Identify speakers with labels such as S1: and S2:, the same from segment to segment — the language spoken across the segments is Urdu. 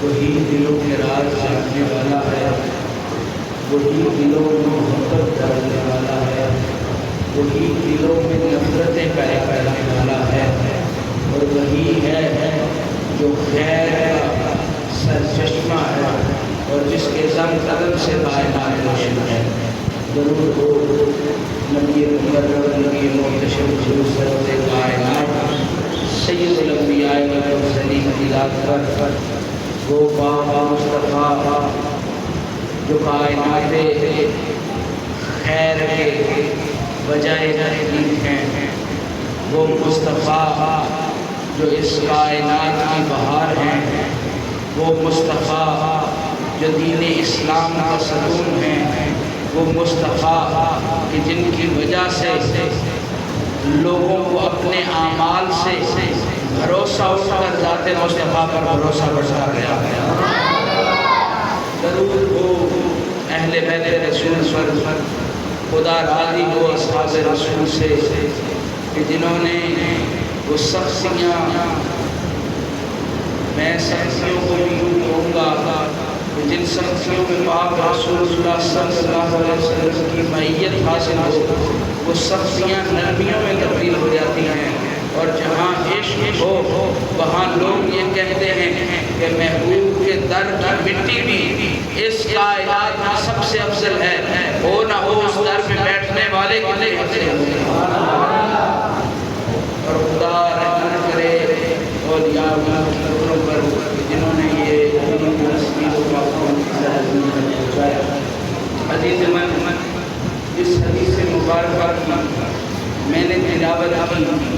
S1: وہی دلوں کے راز جاننے والا ہے، وہی دلوں میں محبت ڈالنے والا ہے، وہی دلوں میں نفرتیں پیدا کرنے والا ہے، اور وہی ہے جو خیر کا سرچشمہ ہے اور جس کے زم قدم سے کائنات روشن ہے۔ درود ہو نبی مقرب، نبی محتشم، سرور کائنات، سید الانبیاء والمرسلین کی ذات پر، وہ بابا مصطفیٰ جو کائنات خیر کے بجائے تحریک ہیں، وہ مصطفیٰ جو اس کائنات کی بہار ہیں، وہ مصطفیٰ جو دین اسلام کا ستون ہیں، وہ مصطفیٰ کہ جن کی وجہ سے لوگوں کو اپنے اعمال سے بھروسہ اٹھ کر ذات مصطفیٰ پر بھروسہ بڑھتا گیا۔ درود ہو اہل بیت رسول پر، خدا راضی ہو اصحاب رسول سے کہ جنہوں نے وہ شخصیاں، میں شخصیوں کو بھی یوں کہوں گا کہ جن شخصیوں میں پاک رسول اللہ صلی اللہ علیہ وسلم کی معیت حاصل ہو، وہ شخصیاں نرمیوں میں تبدیل ہو جاتی ہیں، اور جہاں عشق ہو وہاں لوگ یہ کہتے ہیں کہ محبوب کے در کی مٹی بھی اس کائنات میں سب سے افضل ہے، ہو نہ ہو اس در پہ بیٹھنے والے کتنے ہوتے ہیں۔ اور خدا رحمت کرے اولیاء اللہ کی قبروں پر جنہوں نے یہ عزیز من، اس حدیث مبارکہ کی میں نے تلاوت کی۔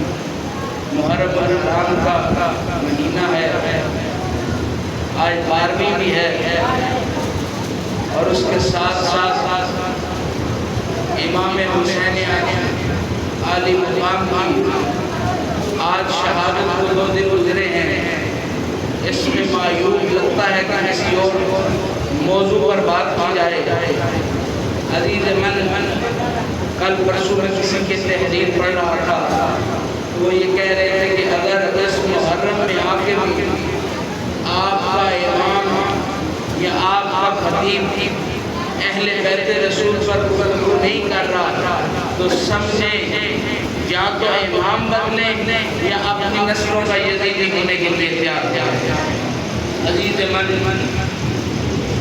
S1: محرم الحرام کا مہینہ ہے، آج 12ویں بھی ہے، اور اس کے ساتھ ساتھ امام حسین عالی مقام کی آج شہادت کو 2 دن گزرے ہیں۔ اس میں معیوب لگتا ہے کہ کسی اور موضوع پر بات کی جائے۔ عزیز من، کل پرسوں میں کسی کے تحریر پڑھ رہا تھا، وہ یہ کہہ رہے تھے کہ اگر اس محرم میں آ کے بھی آپ کا امام یا آپ کا خطیب اہل بیت رسول پر گفتگو نہیں کر رہا تو سمجھیں یا تو امام بدلیں یا اپنی نسلوں کا یزیدی ہونے کے لیے تیار ہیں۔ عزیز من،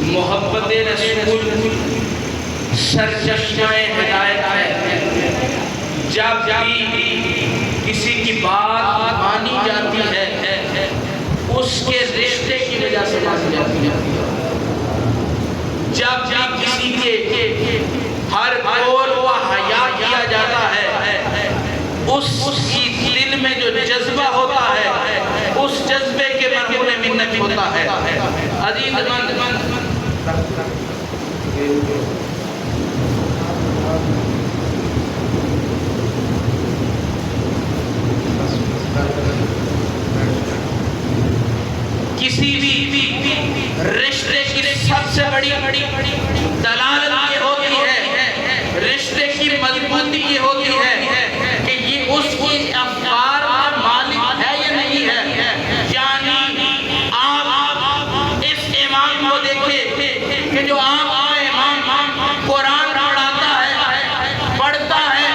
S1: محبت رسول سرچشمہ ہدایت ہے۔ جب بھی کسی کی بات مانی جاتی ہے اس کے رشتے کی وجہ سے مانی جاتی ہے۔ جب کسی کے ہر قول و حیا کیا جاتا ہے اس کی دل میں جو جذبہ ہوتا ہے اس جذبے کے مرہون منت ہوتا ہے۔ عزیز من، کسی بھی رشتے کی سب سے بڑی دلالت یہ ہوتی ہے، رشتے کی مضبوطی یہ ہوتی ہے کہ یہ اس کی افکار کا مالک ہے یا نہیں ہے۔ یعنی آپ اس امام کو دیکھیں کہ جو آپ کا امام قرآن پڑھاتا ہے، پڑھتا ہے،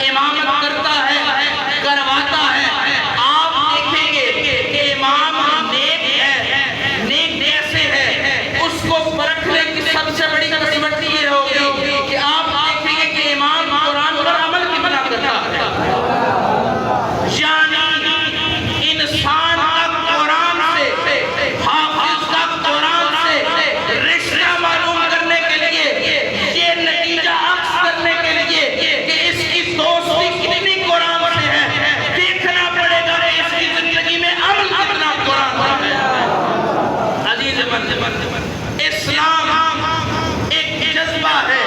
S1: امامت کرتا ہے، کرواتا ہے، آپ دیکھیں گے کہ امام نیک ہے، نیک کیسے ہے، اس کو پرکھنے کی سب سے بڑی قسمت یہ ہوگی کہ آپ دیکھیں گے کہ امام قرآن پر عمل کتنا کرتا ہے۔ یعنی انسان کا قرآن سے، حافظ کا قرآن سے رشتہ معلوم کرنے کے لیے، یہ نتیجہ عکس کرنے کے لیے کہ اس کی دوستی کتنی قرآن سے ہے، دیکھنا پڑے گا کہ اس کی زندگی میں عمل کتنا قرآن پر ہے۔ عزیز من، اسلام ایک جذبہ ہے،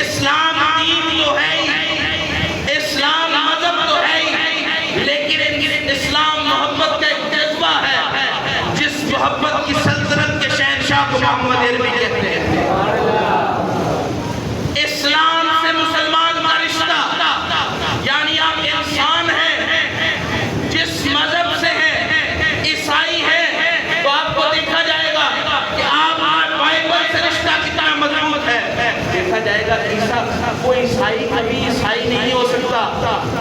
S1: اسلام دین تو ہے ہی، اسلام مذہب تو ہے ہی، لیکن اسلام محبت کا ایک جذبہ ہے، جس محبت کی سلطنت کے شہنشاہ کو محمد عربی کہتے ہیں۔ اسلام سے مسلمان کا رشتہ، یعنی آپ انسان ہیں، جس مذہب سے ہیں، عیسائی ہیں، تو آپ کو گا عیسیٰ، وہ عیسائی کبھی عیسائی نہیں ہو سکتا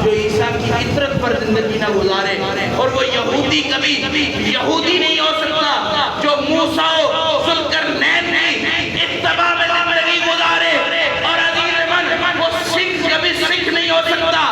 S1: جو عیسیٰ کی فطرت پر زندگی نہ گزارے، اور وہ یہودی کبھی یہودی نہیں ہو سکتا جو موسیٰ و ذوالقرنین کی اتباع میں زندگی گزارے، اور عزیز من وہ سکھ کبھی سکھ نہیں ہو سکتا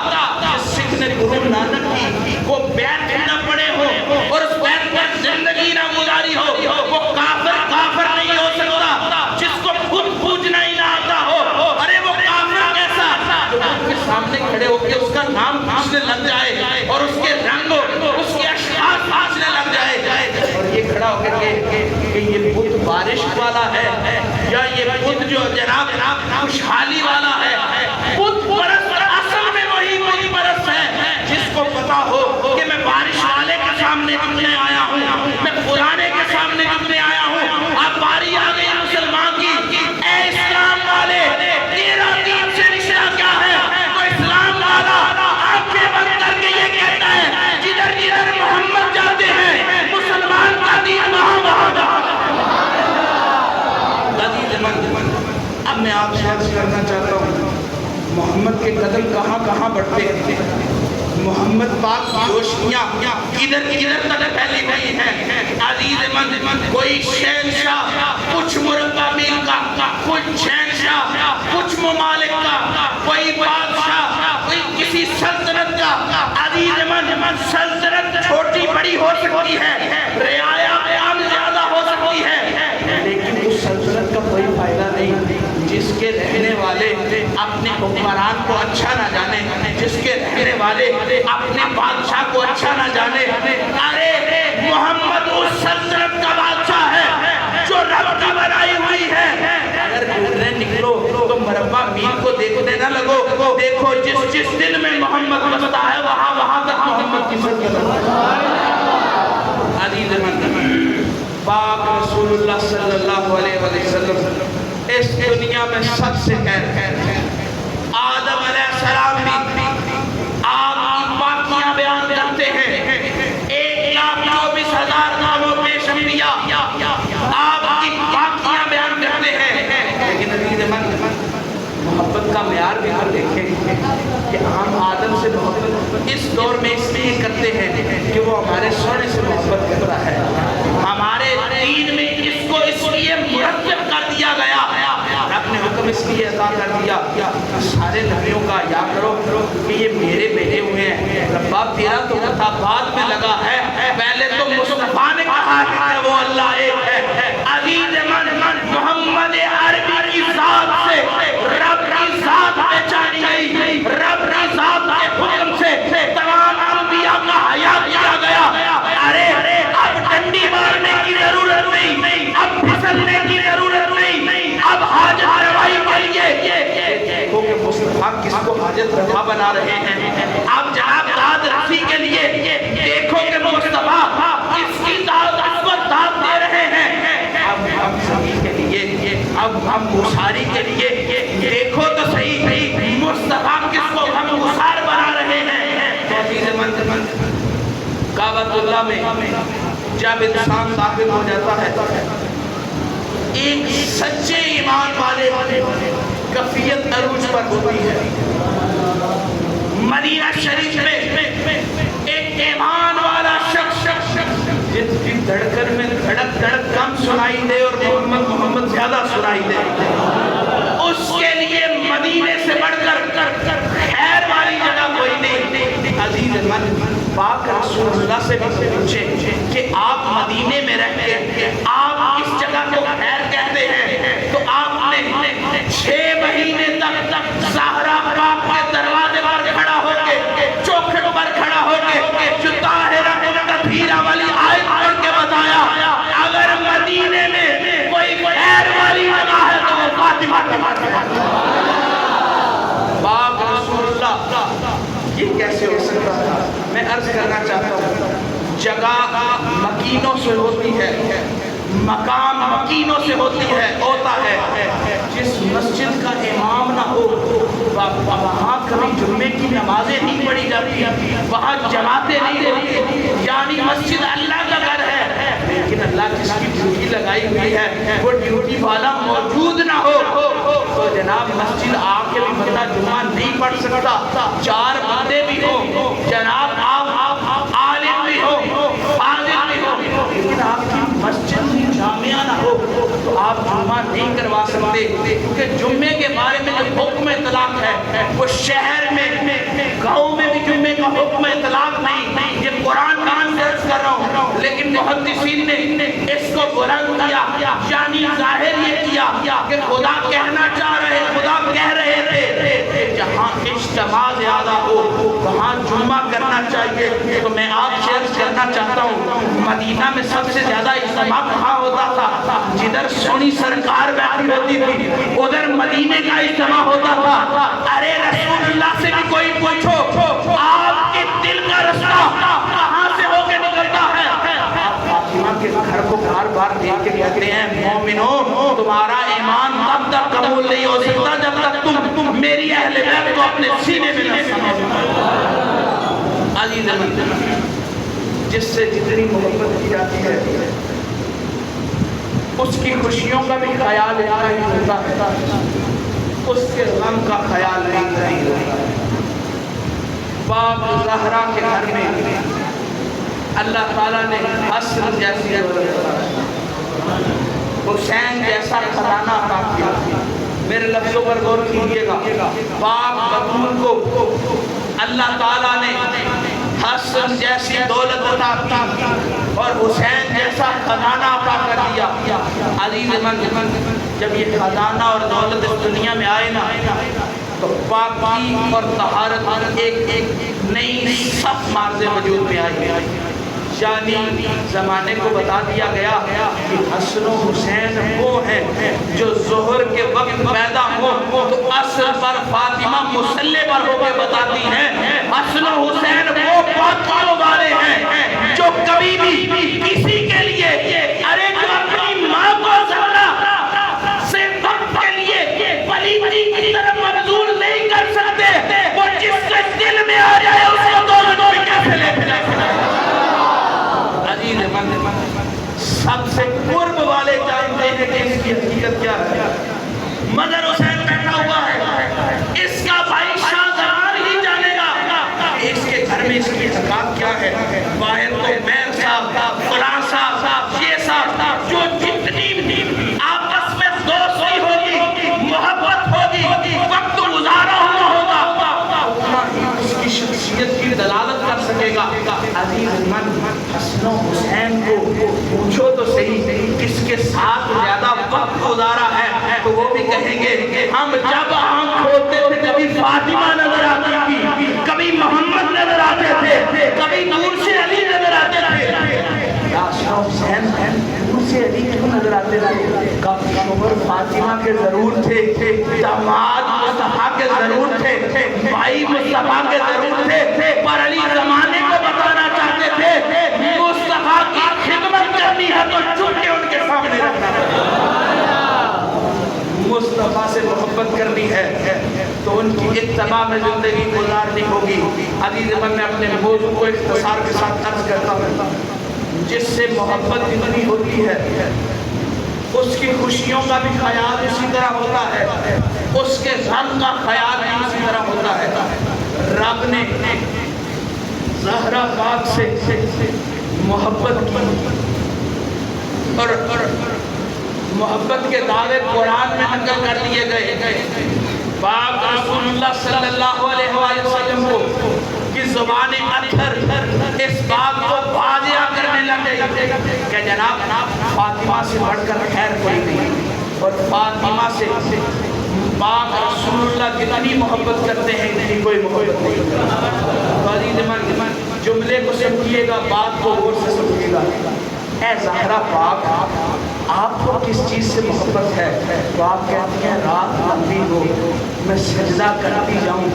S1: جس سکھ نے گرو نانک کی وہ بیعت نہ پڑے ہو اور اس بیعت پر زندگی نہ گزاری ہو، وہ کافر نہیں ہو سکتا جس کو خود پوجنا ہی نہ آتا ہو۔ ارے وہ کافر کیسا جو خود کے سامنے کھڑے ہو کے اس کا نام پوچھنے لگ جائے اور اس کے رنگ اس کے اشخاص پوچھنے لگ جائے، اور یہ کھڑا ہو کر کہ یہ بت بارش والا ہے یا یہ بت جو جناب خوشحالی والا ہے، بت پرست اصل میں وہی بت پرست ہے جس کو پتا ہو کہ میں بارش والے کے سامنے جھکنے آیا ہوں، میں پرانے کے سامنے جھکنے آیا ہوں۔ اب باری آ گئی مسلمان کی، اے اسلام والے تیرا دین سے رشتہ کیا ہے؟ تو اسلام والا آنکھیں بند کر کے یہ کہتا ہے جدھر جدھر محمد جاتے ہیں مسلمان کا دین وہاں جاتا ہے۔ اب میں آپ سے عرض کرنا چاہتا ہوں محمد کے قدم کہاں کہاں بڑھتے ہیں، محمد پاک کی روشنیاں کدھر کدھر تک پھیلی ہوئی ہیں۔ عزیز من کوئی شہنشاہ کچھ مربع میل کا، کچھ شہنشاہ کچھ ممالک کا، کوئی بادشاہ کوئی کسی سلطنت کا۔ عزیز من سلطنت چھوٹی بڑی ہو سکتی ہے، رعایا عام زیادہ ہو سکتی ہے، لیکن اس سلطنت کا کوئی فائدہ نہیں جس کے رہنے والے اپنے حکمران کو اچھا نہ جانے، جس کے رہنے والے اپنے بادشاہ کو اچھا نہ جانے۔ ارے محمد اس سلطنت کا بادشاہ ہے جو رب کی بنائی ہوئی ہے۔ اگر گزرنے نکلو تو مربع میل کو دیکھنے نہ لگو، دیکھو جس دل میں محمد بستا ہے وہاں تک محمد کی سلطنت۔ عزیز من پاک رسول اللہ صلی اللہ علیہ وسلم اس دنیا میں سب سے خیر ہے۔ آدم علیہ السلام بھی آپ کی پاکیاں بیان کرتے ہیں، 1,24,000 ناموں پیش انبیاء آپ کی پاکیاں بیان کرتے ہیں، لیکن عزیز من محبت کا معیار بھی ہم دیکھیں کہ ہم آدم سے محبت اس دور میں اس لیے کرتے ہیں کہ وہ ہمارے سونے سے محبت کرتا ہے۔ ہمارے دین میں اس کو اس لیے مرتب کر دیا گیا، رب نے حکم اس لیے عطا کر دیا سارے نبیوں کا یا کرو کہ یہ میرے بیٹے ہوئے ہیں۔ ربا تیرا تو تھا بعد میں لگا ہے، پہلے تو مصطفیٰ نے کہا کہ وہ اللہ ایک ہے۔ عزیز من محمد عربی کی ذات سے رب کی ذات پہچانی گئی، رب کی ذات کے حکم سے تمام انبیاء کا حیا کیا گیا۔ ارے اب ڈنڈی مارنے کی ضرورت نہیں، اب پھسلنے کی ضرورت نہیں، اب حاجت روائی کریے۔ دیکھو کہ مصطفیٰ کس کو حاجت روا بنا رہے ہیں، اب جناب داد رسی کے لیے دیکھو کہ مصطفیٰ اس کی داد اس کو داد دے رہے ہیں۔ اب ہم سبھی کے لیے، اب ہم گساری کے لیے دیکھو تو صحیح مصطفیٰ کس کو ہم گسار بنا رہے ہیں۔ تو عزیز من کعبۃ اللہ میں جب انسان داخل ہو جاتا ہے ایک سچے ایمان والے کفیت عروج پر ہوتی ہے۔ مدینہ شریف میں ایک ایمان والا شخص جس کی دھڑکن میں دھڑک کم سنائی دے اور محمد زیادہ سنائی دے، اس کے لیے مدینے سے بڑھ کر خیر والی جگہ کوئی نہیں۔ عزیز من پاک رسول اللہ سے بھی پوچھے کہ آپ مدینے میں رہتے آپ اس جگہ کو خیر کہتے ہیں، تو آپ نے 6 مہینے تک زہرا پاک کے دروازے پر کھڑا ہو کے، چوکھٹ پر کھڑا ہو کے جو طاہرہ کبیرہ والی آیت پڑھ کے بتایا اگر مدینے میں کوئی خیر والی جگہ ہے تو وہ فاطمہ کی مسجد ہے۔ پاک رسول اللہ یہ کیسے ہو سکتا تھا؟ میں عرض کرنا چاہتا ہوں جگہ مکینوں سے ہوتی ہے، مقام مکینوں سے ہوتا ہے۔ جس مسجد کا امام نہ ہو وہاں کبھی جمعے کی نمازیں نہیں پڑھی جاتی، وہاں جماعتیں نہیں ہوتی، یعنی مسجد اللہ کا گھر ہے، لیکن اللہ جس کی ڈیوٹی لگائی ہوئی ہے وہ ڈیوٹی والا موجود نہ ہو تو جناب مسجد آ کے بھی بندہ جمعہ نہیں پڑھ سکتا. 4 بندے بھی ہو جناب، آپ عالم بھی ہو، فاضل بھی ہو، لیکن آپ کی مسجد جامعہ نہ ہو تو آپ جمعہ نہیں کروا سکتے. کیونکہ جمعے کے بارے میں جو حکم اطلاق ہے وہ شہر میں، گاؤں میں بھی جمعے کا حکم اطلاق نہیں. یہ قرآن کان درس کر رہا ہوں، لیکن محدثین نے اس کو بلند کیا، یعنی ظاہر یہ کیا کہ خدا کہنا چاہ رہے، خدا کہہ رہے تھے جہاں اجتماع زیادہ ہو وہاں جمعہ کرنا چاہیے. تو میں آپ سے عرض کرنا چاہتا ہوں مدینہ میں سب سے زیادہ اجتماع کہاں ہوتا تھا؟ جدھر سونی سرکار بیٹھی ہوتی تھی ادھر مدینے کا اجتماع ہوتا تھا. ارے رسول اللہ سے بھی کوئی پوچھو آپ کے دل کا رستہ کہاں سے ہو کے نکلتا ہے؟ آپ فاطمہ کے گھر کو بار بار دیکھ کے کہتے ہیں مومنو تمہارا ایمان تب تک قبول نہیں ہو سکتا جب تک تم میری اہل بیت کو اپنے سینے میں نہ سمجھو. عزیز جس سے جتنی محبت کی جاتی ہے اس کی خوشیوں کا بھی خیال نہیں ہوتا ہے، اس کے غم کا خیال نہیں ہوتا ہے. پاک زہرا کے گھر میں اللہ تعالیٰ نے حسن جیسی حسین جیسا خزانہ عطا کیا. میرے لفظوں پر غور کیجیے گا. پاک بطول کو اللہ تعالیٰ نے حسن جیسی دولت عطا کی اور حسین جیسا خزانہ عطا کر دیا. عزیز من جب یہ خزانہ اور دولت اس دنیا میں آئے نا تو پاکی اور طہارت ایک نئی صف مارز وجود میں آئی. یعنی زمانے کو بتا دیا گیا کہ حسن و حسین وہ ہیں جو ظہر کے وقت پیدا ہو تو عصر پر فاطمہ مصلی پر ہو کے بتاتی ہیں حسن و حسین وہ پاکیوں والے ہیں جو کبھی بھی کسی کے لیے ارے جو اپنی ماں کو زہرا سے وقت کے لیے پلیتی کی طرف مبذول نہیں کر سکتے وہ جس کے دل میں آ جائے اس کو دولت بھی کیسے لے پھلے. سب سے قرب والے جانتے ہیں کہ اس کی حقیقت کیا ہے. مگر حسین بیٹھا ہوا ہے، اس کا بھائی شاہ زمان ہی جانے گا اس کے گھر میں اس کی حقیقت کیا ہے. باہر تو میر صاحب، فلاں صاحب، یہ صاحب جو جتنی آپس میں دوستی ہوگی، محبت ہوگی، وقت گزارا ہوا ہوگا اس کی شخصیت کی دلالت کر سکے گا. عزیز من حسن و حسین کو پوچھو تو صحیح کس کے ساتھ زیادہ وقت گزارا ہے تو وہ بھی کہیں گے ہم جب آنکھ کھولتے تھے کبھی فاطمہ نظر آتی تھی، کبھی محمد نظر آتے تھے، کبھی دور سے علی نظر آتے تھے. حسین دور سے علی کیوں نظر آتے تھے؟ کب شوہر فاطمہ کے ضرور تھے، داماد مصطفیٰ کے ضرور تھے، بھائی مصطفیٰ کے ضرور تھے، پر علی زمانے کو بتانا چاہتے تھے مصطفیٰ کی خدمت کرنی ہے تو چھوٹ کے ان کے سامنے رکھنا ہے. مصطفیٰ سے محبت کرنی ہے تو ان کی اتباع میں زندگی گزارنی ہوگی. عزیز من میں اپنے موضوع کو اختصار کے ساتھ عرض کرتا ہوں. جس سے محبت اتنی ہوتی ہے اس کی خوشیوں کا بھی خیال اسی طرح ہوتا ہے، اس کے غم کا خیال بھی اسی طرح ہوتا ہے. رب نے زہرا پاک سے محبت کی اور محبت کے دعوے قرآن میں نقل کر دیے گئے. پاک رسول اللہ صلی اللہ علیہ وسلم کو کی زبان اطہر اس بات کو واضح کرنے لگے کہ جناب فاطمہ سے بڑھ کر خیر کوئی نہیں اور فاطمہ سے پاک رسول اللہ جتنی محبت کرتے ہیں اتنی کوئی محبت نہیں کرتا. جملے کو سمجھیے گا، بات کو غور سے سمجھیے گا. اے زہرا پاک آپ کو کس چیز سے محبت ہے؟ تو آپ کہتی ہیں رات لمبی ہو میں سجدہ کرتی جاؤں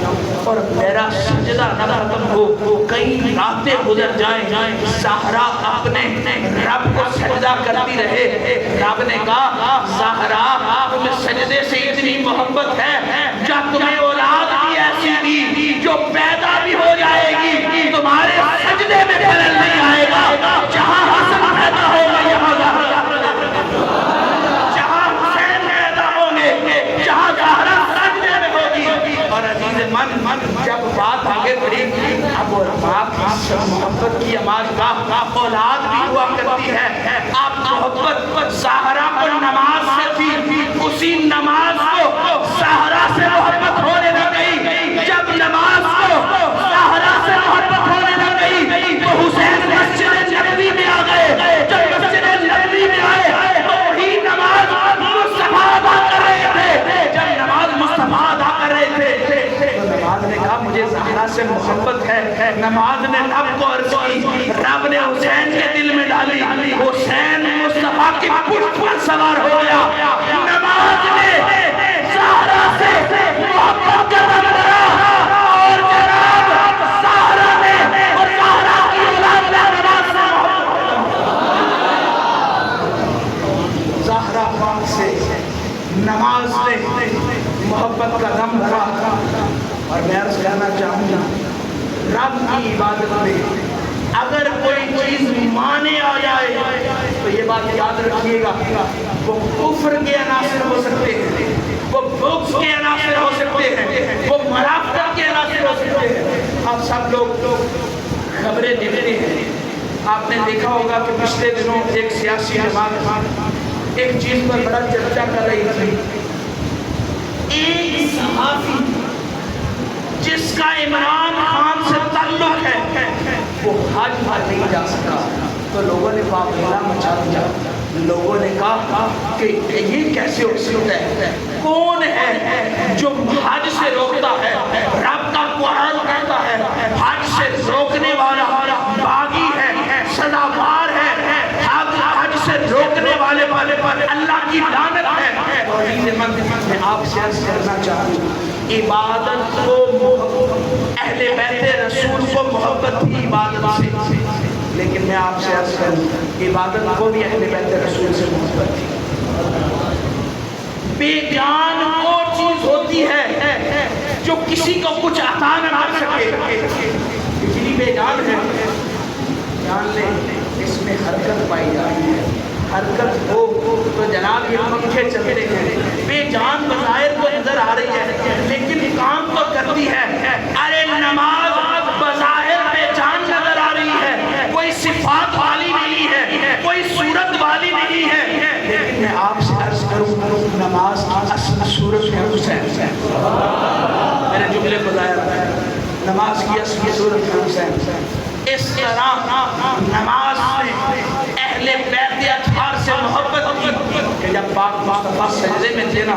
S1: اور میرا سجدہ نہ ختم ہو، کئی راتیں گزر جائیں، زہرا آپ نے رب کو سجدہ کرتی رہے. رب نے کہا زہرا آپ میں سجدے سے اتنی محبت ہے جب تمہیں اولاد بھی ایسی دی جو پیدا بھی ہو جائے گی تمہارے سجدے میں خلل نہیں آئے گا. جہاں حسن پیدا ہوگا یہاں کی پشت پر سوار ہو گیا. نماز نے زہرا سے محبت کا دم بھرا اور جناب زہرا نے اور زہرا کی اولاد نے نماز سے زہرا پاک سے نماز نے محبت کا دم بھرا. اور میں عرض کرنا چاہوں گا رب کی عبادت میں اگر کوئی چیز مانے آ جائے تو یہ بات یاد رکھیے گا وہ کفر کے عناصر ہو سکتے ہیں, وہ بغض کے عناصر ہو سکتے ہیں, وہ منافقت کے عناصر ہو سکتے ہیں. آپ سب لوگ خبریں دیکھتے ہیں. آپ نے دیکھا ہوگا کہ پچھلے دنوں ایک سیاسی جماعت ایک چیز پر بڑا چرچا کر رہی تھی. ایک صحافی جس کا عمران خان سے تعلق ہے وہ حج پر نہیں جا سکا تو لوگوں نے واقعہ مچا دیا. لوگوں نے کہا کہ یہ کیسے ہو سکتا ہے, کون ہے جو حج سے روکتا ہے؟ رب کا قرآن کہتا ہے حج سے روکنے والا باغی ہے, سزاوار ہے. حج سے روکنے والے پر اللہ کی لعنت ہے. میں آپ سے عرض کرنا چاہوں عبادت کو اہل بیت رسول کو محبت تھی عبادت سے, لیکن میں آپ سے عرض کروں عبادت کو بھی اہل بیت رسول سے محبت تھی. بے جان وہ چیز ہوتی ہے جو کسی کو کچھ عطا نہ کر سکے. بجلی بے جان ہے, جان لے اس میں حرکت پائی جاتی ہے. حرکت ہو تو جناب یہ پنکھے چلتے ہیں. بے جان بظاہر کو نظر آ رہی ہے لیکن کام تو کرتی ہے. ارے نماز بظاہر بے جان نظر آ رہی ہے, کوئی صفات والی نہیں ہے, کوئی صورت والی نہیں ہے, لیکن میں آپ سے عرض کروں نماز اصل صورت ہے حسین. میرے جملے کو ظاہر ہے, نماز کی اصل صورت ہے حسین. اس طرح نماز میں اہل بیت اطہار سے محبت کی کہ جب پاک مصطفیٰ سجدے میں دینا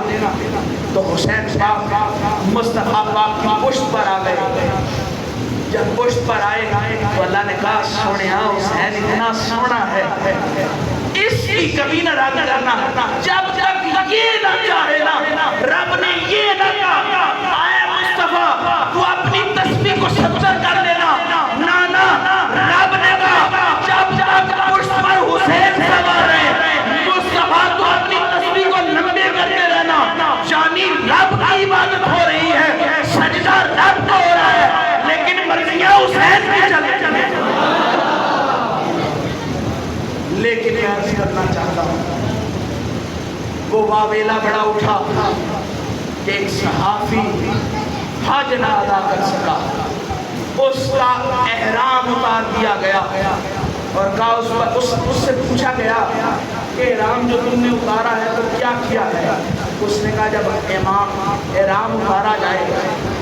S1: تو حسین پاک مصطفیٰ پاک کی پشت پر آ گئے. جب پشت پر آئے تو اللہ نے کہا سونیا حسین اتنا سونا ہے اس کی کبھی نہ رد کرنا جب تک یہ نہ چاہے نا. رب نے یہ نہ کہا آئے مصطفیٰ تو اپنی تسبیح کو 70 کر لینا. رب نے کہا جب تک پشت پر حسین سوار ہے مصطفیٰ تو اپنی تسبیح کو لمبے کرتے رہنا. یعنی رب کی عبادت ہو رہی ہے, سجدہ رب کو ہو رہا ہے, لیکن مرضیاں حسین بھی چلے. لیکن یہ عرض کرنا چاہتا ہوں وہ واویلا بڑا اٹھا کہ ایک صحافی حج نہ ادا کر سکا. اس کا احرام اتار دیا گیا اور کہا اس سے پوچھا گیا کہ احرام جو تم نے اتارا ہے تو کیا کیا ہے؟ اس نے کہا جب احرام اتارا جائے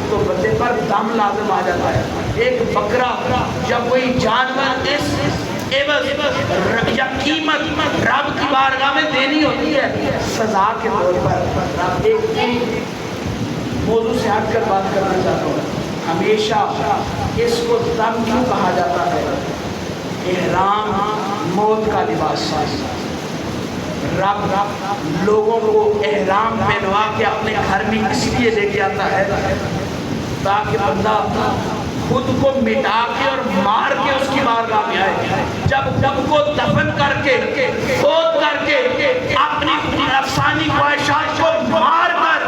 S1: تو بندے پر دم لازم آ جاتا ہے. ایک بکرا یا کوئی جانور اس عوض یا قیمت رب کی بارگاہ میں دینی ہوتی ہے سزا کے طور پر. ایک موضوع سے ہٹ کر بات کرنا چاہتا ہوں. ہمیشہ اس کو دم کیوں کہا جاتا ہے؟ احرام موت کا لباس ہے. رب لوگوں کو احرام پہنوا کے اپنے گھر میں اس لیے لے کے آتا ہے تاکہ بندہ خود کو مٹا کے اور مار کے اس کی بارگاہ میں آئے. جب کو دفن کر کے خود کر کے اپنی نفسانی خواہشات کو مار کر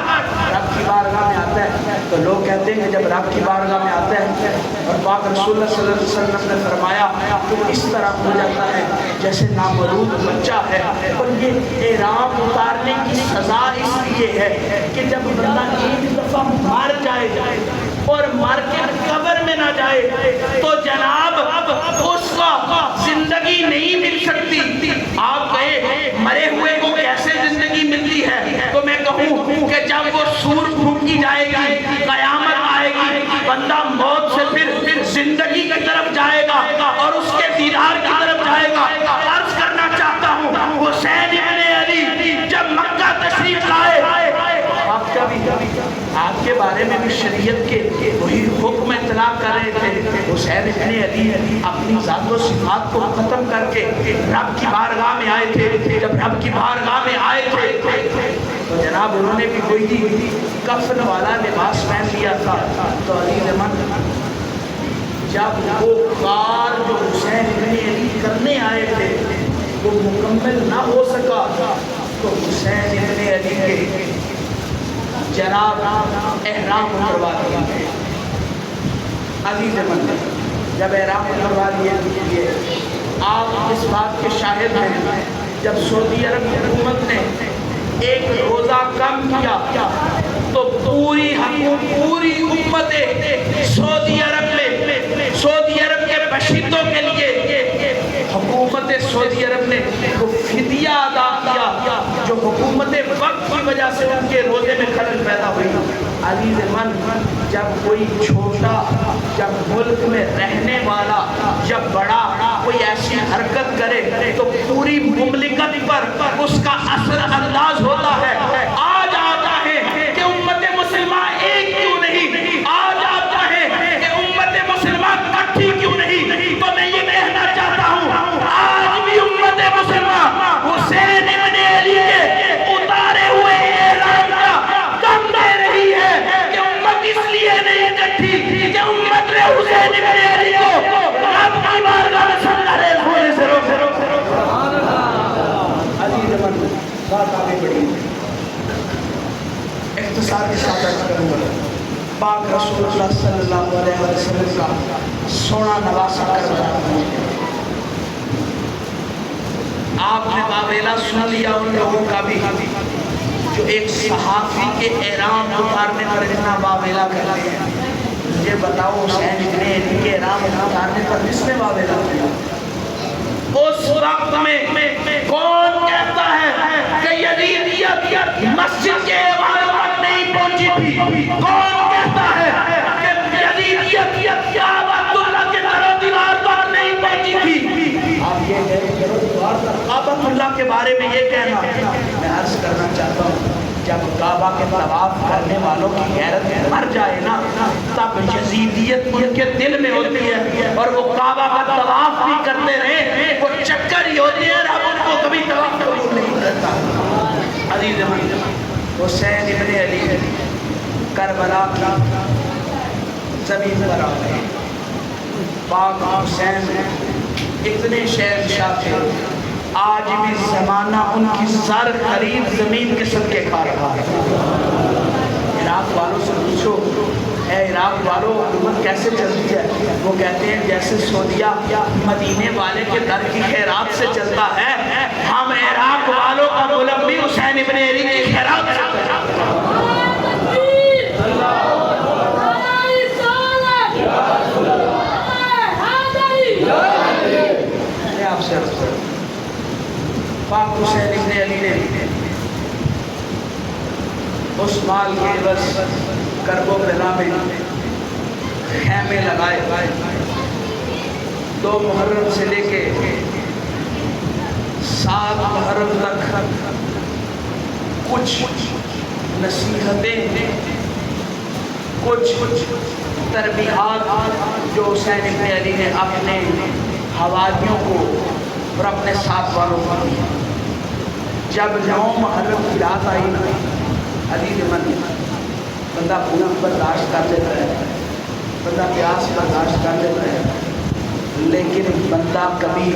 S1: رب کی بارگاہ میں آتا ہے تو لوگ کہتے ہیں جب رب کی بارگاہ میں آتا ہے اور پاک رسول اللہ صلی اللہ علیہ وسلم نے فرمایا تو اس طرح ہو جاتا ہے جیسے نامولود بچہ ہے. اور یہ احرام اتارنے کی سزا اس لیے ہے کہ جب بندہ ایک دفعہ مر جائے اور مر کے قبر میں نہ جائے تو جناب اس کو زندگی نہیں مل سکتی. آپ کہے مرے ہوئے کو کیسے زندگی ملتی ہے تو میں کہوں کہ جب وہ سور پھونکی جائے گی, قیامت آئے گی, بندہ موت سے پھر زندگی کی طرف جائے گا اور اس کے دیدار کی طرف جائے گا. عرض کرنا چاہتا ہوں حسین ابن علی جب مکہ تشریف لائے آپ کا بھی آپ کے بارے میں بھی شریعت کے وہی حکم اطلاع کر رہے تھے. حسین ابن علی اپنی ذات و صفات کو ختم کر کے رب کی بارگاہ میں آئے تھے. جب رب کی بارگاہ میں آئے تھے تو جناب انہوں نے بھی کوئی کفن والا لباس پہن لیا تھا. تو عزیز من جب وہ کار جو حسین ابن علی کرنے آئے تھے وہ مکمل نہ ہو سکا تو حسین ابن علی کے جناب احرام اتروا دیے. عزیز من جب احرام اتروا دیے آپ اس بات کے شاہد ہیں جب سعودی عرب کی حکومت نے ایک روزہ کم کیا تو پوری امت سعودی عرب میں سعودی عرب کے باشندوں کے لیے حکومت سعودی عرب نے وہ فدیہ ادا کیا جو حکومت وقت کی وجہ سے ان کے روزے میں خلل پیدا ہوئی. عزیز من جب کوئی چھوٹا جب ملک میں رہنے والا جب بڑا کوئی ایسی حرکت کرے تو پوری مملکت پر اس کا اثر انداز ہوتا ہے. آج آتا ہے کہ امت مسلمہ ایک کیوں نہیں, آج آتا ہے کہ امت مسلمہ کٹھی کیوں نہیں. تو میں یہ کہنا چاہتا ہوں آج بھی امت مسلمہ حسین ابن علی کے اتارے ہوئے احرام کا کم دے رہی ہے کہ امت اس لیے نہیں کٹھی کہ امت نے حسین ابن علی کو رب کی بارگاہ میں سنگارے ہونے سے روک. عزیز من بات آگے بڑھی اختصار کے ساتھ عرض کروں گا. پاک رسول اللہ صلی اللہ علیہ وسلم کا سونا نواسا کر رہا ہوں. آپ نے واویلا سن لیا ان لوگوں کا بھی جو ایک صحافی کے احرام اتارنے پر اتنا واویلا کرتے ہیں. یہ بتاؤ حسین ابن علی کے احرام اتارنے پر کس نے واویلا کیا؟ اس وقت میں کون کہتا ہے کہ یزیدیت مسجد کے ایوان تک نہیں پہنچی تھی؟ کون کہتا ہے کہ یزیدیت کعبۃ اللہ کے در و دیوار تک نہیں پہنچی تھی؟ آپ یہ کہہ کعبۃ اللہ کے بارے میں یہ کہنا. میں عرض کرنا چاہتا ہوں جب کعبہ کے طواف کرنے والوں کی غیرت مر جائے نا تب یزیدیت ان کے دل میں ہوتی ہے اور وہ کعبہ کا طواف بھی کرتے رہے وہ چکر ہی ہوتی ہے رب ان کو کبھی طواف قبول نہیں کرتا. عزیز حسین ابن علی کربلا کی زمین پر آ گئے. پاک حسین اتنے شہنشاہ تھے آج بھی زمانہ ان کی سر قریب زمین کے صدقے کھا رہا ہے. عراق والوں سے پوچھو اے عراق والوں حکومت کیسے چلتی ہے؟ وہ کہتے ہیں جیسے سعودیہ مدینے والے کے در کی خیرات سے چلتا ہے ہم عراق والوں کا ملک بھی حسین ابن علی کی خیرات سے چلتا ہے. آپ سے عرض کروں پاک حسین ابن علی نے اس مال کے عوض کرب و بلا میں خیمے لگائے. 2 محرم سے لے کے 7 محرم تک کچھ نصیحتیں کچھ تربیحات جو حسین ابن علی نے اپنے حواریوں کو اور اپنے ساتھ والوں کو دی. جب 9 محرم کی رات آئی نا عزیز من بندہ بھوک برداشت کر لیتا ہے بندہ پیاس برداشت کر لیتا ہے لیکن بندہ کبھی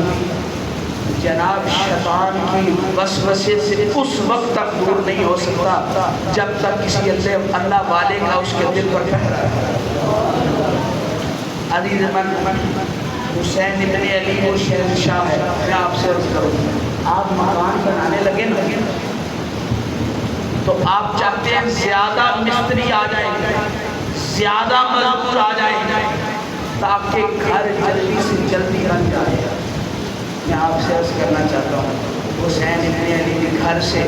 S1: جناب شیطان کی وسوسے سے اس وقت تک دور نہیں ہو سکتا جب تک کسی اللہ والے کا اس کے دل پر پہرا ہے. عزیز من حسین ابن علی وہ شہنشاہ ہے. میں آپ سے عرض کروں آپ مکان بنانے لگے نا تو آپ چاہتے ہیں زیادہ مستری آ جائیں زیادہ مزدور آ جائیں تاکہ گھر جلدی سے جلدی بن جائے. میں آپ سے عرض کرنا چاہتا ہوں حسین ابن علی کے گھر سے